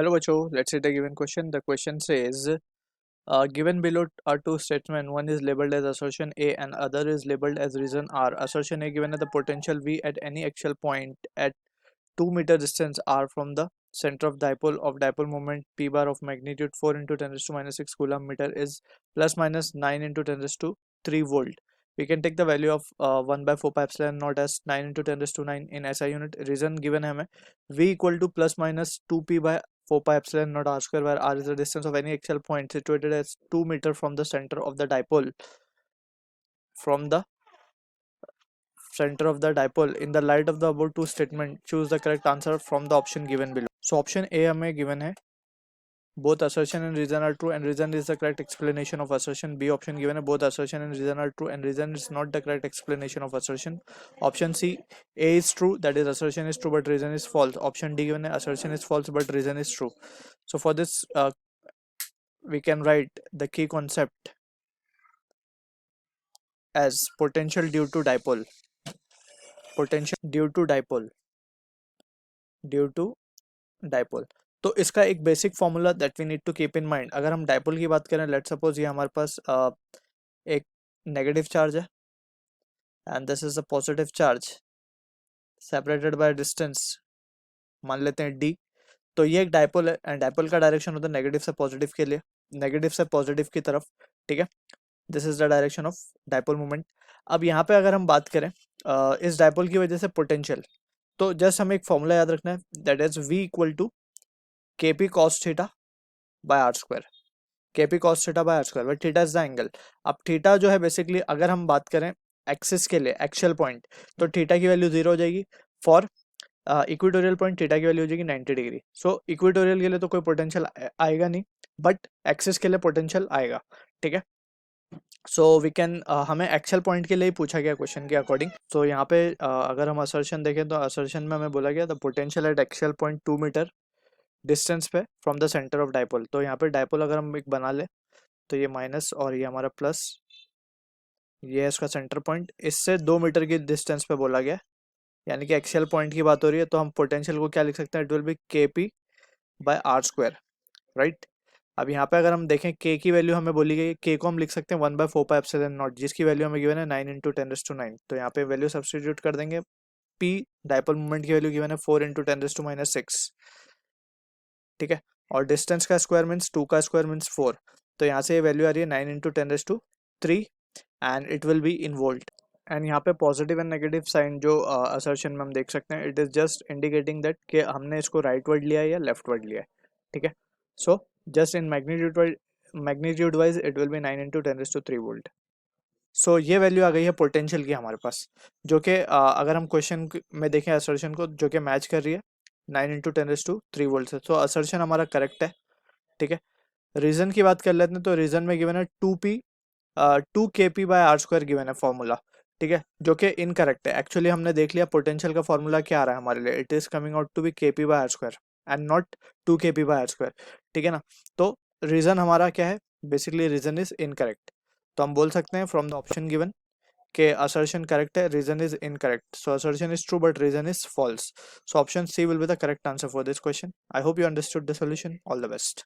Hello, Bacho. Let's see the given question. The question says, given below are two statements. One is labeled as assertion A and other is labeled as reason R. Assertion A given at the potential V at any actual point at 2 meter distance R from the center of dipole moment P bar of magnitude 4 into 10 raised to minus 6 coulomb meter is plus minus 9 into 10 raised to 3 volt. We can take the value of 1 by 4 pi epsilon naught as 9 into 10 raised to 9 in SI unit. Reason given है हमें V equal to plus minus 2P by 4 pi epsilon naught R square, where R is the distance of any actual point situated as 2 meter from the center of the dipole. From the center of the dipole, in the light of the above two statement, choose the correct answer from the option given below. So option A हमें given है both assertion and reason are true and reason is the correct explanation of assertion. B option given है both assertion and reason are true and reason is not the correct explanation of assertion. Option C, A is true, that is assertion is true but reason is false. Option D given है assertion is false but reason is true. So for this we can write the key concept as potential due to dipole. Potential due to dipole. तो इसका एक basic formula that we need to keep in mind. अगर हम dipole की बात करें, let suppose ये हमारे पास एक नेगेटिव चार्ज है and this is a positive charge separated by distance, मान लेते हैं d. तो ये एक डाइपोल है एंड डाइपोल का डायरेक्शन होता है नेगेटिव से पॉजिटिव के लिए, नेगेटिव से पॉजिटिव की तरफ. ठीक है, this is the direction of dipole moment. अब यहाँ पे अगर हम बात करें इस डाइपोल की वजह से पोटेंशियल, तो जस्ट हमें एक फॉर्मूला याद रखना है, that is v equal to kp cos theta by R square. kp cos theta by R square, but theta is the angle. अब थीटा जो है बेसिकली अगर हम बात करें एक्सिस के लिए एक्चुअल पॉइंट, तो थीटा की वैल्यू 0 हो जाएगी. फॉर इक्वेटोरियल पॉइंट थीटा की वैल्यू हो जाएगी 90 डिग्री. सो इक्वेटोरियल के लिए तो कोई पोटेंशियल आएगा नहीं, बट एक्सिस के लिए पोटेंशियल आएगा. ठीक है, सो वी कैन हमें एक्चुअल पॉइंट के लिए ही पूछा गया क्वेश्चन के अकॉर्डिंग. तो यहाँ पे अगर हम असर्शन देखें तो असर्शन में हमें बोला गया the potential at actual point 2 metre distance पे from the centre of dipole. तो यहाँ पे डाइपोल अगर हम एक बना ले तो ये माइनस और ये हमारा प्लस, ये है इसका सेंटर पॉइंट. इससे 2 मीटर की डिस्टेंस पे बोला गया, यानी कि एक्सियल पॉइंट की बात हो रही है. तो हम पोटेंशियल को क्या लिख सकते हैं, it will be kp by R square, right. अब यहाँ पे अगर हम देखें k की वैल्यू हमें बोली गई है, k को हम लिख सकते हैं 1 बाय 4 पाई एप्सिलॉन नॉट, जिसकी वैल्यू हमें गिवन है 9 इंटू 10 रेज़ टू 9. तो यहाँ पे वैल्यू सब्स्टिट्यूट कर देंगे. p डाइपोल मोमेंट की वैल्यू गिवन है 4 इंटू 10 रेज़ टू माइनस 6. ठीक है, और डिस्टेंस का स्क्वायर मीन्स 2 का स्क्वायर मीन्स 4. तो यहाँ से ये वैल्यू आ रही है 9 into 10 raise to 3 and it will be in volt. And यहाँ पे पॉजिटिव एंड नेगेटिव साइन जो असर्शन में हम देख सकते हैं, it is just indicating that कि हमने इसको राइट वर्ड लिया है या लेफ्ट वर्ड लिया है. ठीक है, so just in magnitude wise it will be 9 into 10 raise to 3 volt. So ये वैल्यू आ गई है पोटेंशियल की हमारे पास, जो कि अगर हम क्वेश्चन में देखें असर्शन को, जो कि मैच कर रही है 9 इंटू 10 रेज़ टू 3 वोल्ट से. तो असर्शन हमारा करेक्ट है. ठीक है, रीजन की बात कर लेते हैं. तो रीजन में गिवन है 2kp by R square given है फॉर्मूला. ठीक है, जो कि इनकरेक्ट है. एक्चुअली हमने देख लिया पोटेंशियल का फॉर्मूला क्या आ रहा है हमारे लिए, it is coming out to be kp by R square and not 2kp by R square. ठीक है ना, तो रीजन हमारा क्या है, बेसिकली रीजन इज इनकरेक्ट. तो हम बोल सकते हैं फ्रॉम द ऑप्शन गिवन के असर्शन करेक्ट है, reason is incorrect. So assertion is true but reason is false. So option C will be the correct answer for this question. I hope you understood the solution. All the best.